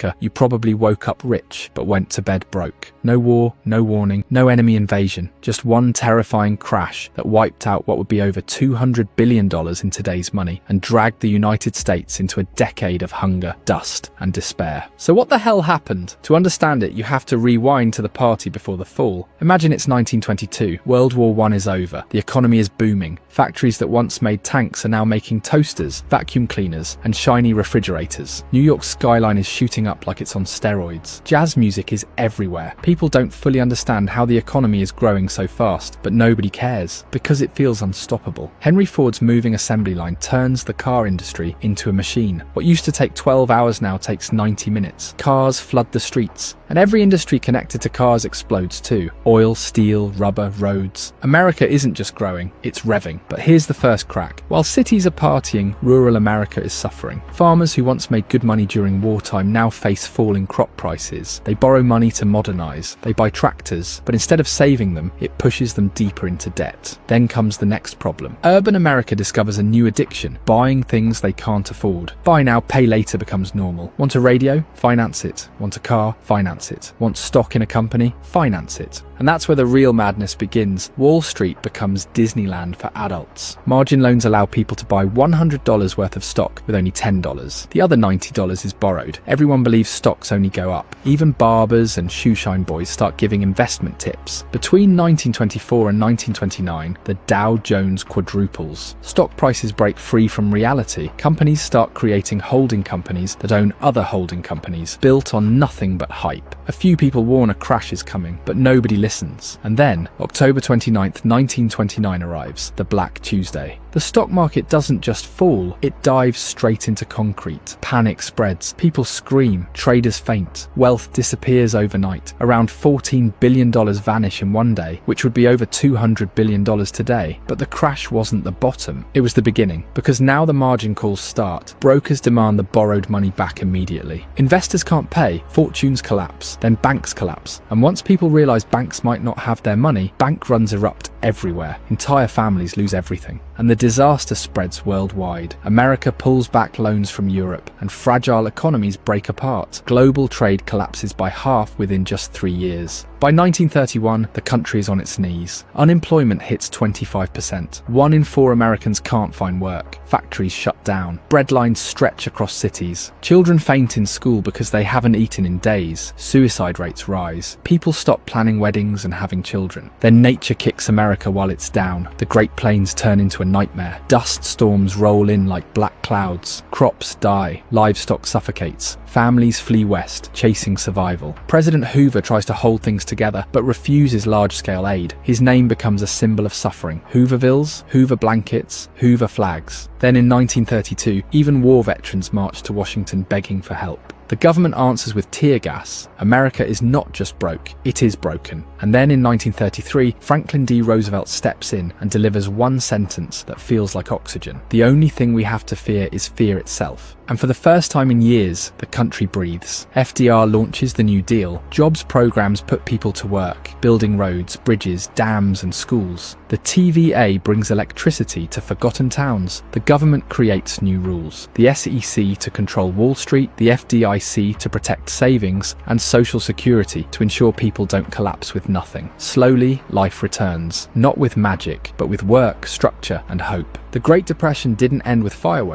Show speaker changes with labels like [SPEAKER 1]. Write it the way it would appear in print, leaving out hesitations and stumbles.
[SPEAKER 1] America, you probably woke up rich, but went to bed broke. No war, no warning, no enemy invasion, just one terrifying crash that wiped out what would be over $200 billion in today's money and dragged the United States into a decade of hunger, dust, and despair. So what the hell happened? To understand it, you have to rewind to the party before the fall. Imagine it's 1922, World War I is over, the economy is booming, factories that once made tanks are now making toasters, vacuum cleaners, and shiny refrigerators. New York's skyline is shooting up like it's on steroids. Jazz music is everywhere. People don't fully understand how the economy is growing so fast, but nobody cares, because it feels unstoppable. Henry Ford's moving assembly line turns the car industry into a machine. What used to take 12 hours now takes 90 minutes. Cars flood the streets, and every industry connected to cars explodes too. Oil, steel, rubber, roads. America isn't just growing, it's revving. But here's the first crack. While cities are partying, rural America is suffering. Farmers who once made good money during wartime now face falling crop prices. They borrow money to modernize. They buy tractors, but instead of saving them, it pushes them deeper into debt. Then comes the next problem. Urban America discovers a new addiction, buying things they can't afford. Buy now, pay later becomes normal. Want a radio? Finance it. Want a car? Finance it. Want stock in a company? Finance it. And that's where the real madness begins. Wall Street becomes Disneyland for adults. Margin loans allow people to buy $100 worth of stock with only $10. The other $90 is borrowed. Everyone believes stocks only go up. Even barbers and shoeshine boys start giving investment tips. Between 1924 and 1929, the Dow Jones quadruples. Stock prices break free from reality. Companies start creating holding companies that own other holding companies, built on nothing but hype. A few people warn a crash is coming, but nobody listens. And then, October 29th, 1929 arrives, the Black Tuesday. The stock market doesn't just fall, it dives straight into concrete. Panic spreads, people scream, traders faint, wealth disappears overnight. Around $14 billion vanish in one day, which would be over $200 billion today. But the crash wasn't the bottom, it was the beginning, because now the margin calls start. Brokers demand the borrowed money back immediately. Investors can't pay, fortunes collapse, then banks collapse. And once people realize banks might not have their money, bank runs erupt everywhere. Entire families lose everything. And the disaster spreads worldwide. America pulls back loans from Europe, and fragile economies break apart. Global trade collapses by half within just 3 years. By 1931, the country is on its knees. Unemployment hits 25%. 1 in 4 Americans can't find work. Factories shut down. Bread lines stretch across cities. Children faint in school because they haven't eaten in days. Suicide rates rise. People stop planning weddings and having children. Then nature kicks America while it's down. The Great Plains turn into a nightmare. Dust storms roll in like black clouds. Crops die. Livestock suffocates. Families flee west, chasing survival. President Hoover tries to hold things together, but refuses large-scale aid. His name becomes a symbol of suffering. Hoovervilles, Hoover blankets, Hoover flags. Then in 1932, even war veterans march to Washington begging for help. The government answers with tear gas. America is not just broke, it is broken. And then in 1933, Franklin D. Roosevelt steps in and delivers one sentence that feels like oxygen. The only thing we have to fear is fear itself. And for the first time in years, the country breathes. FDR launches the New Deal. Jobs programs put people to work, building roads, bridges, dams, and schools. The TVA brings electricity to forgotten towns. The government creates new rules. The SEC to control Wall Street, the FDIC to protect savings, and Social Security to ensure people don't collapse with nothing. Slowly, life returns. Not with magic, but with work, structure, and hope. The Great Depression didn't end with fireworks.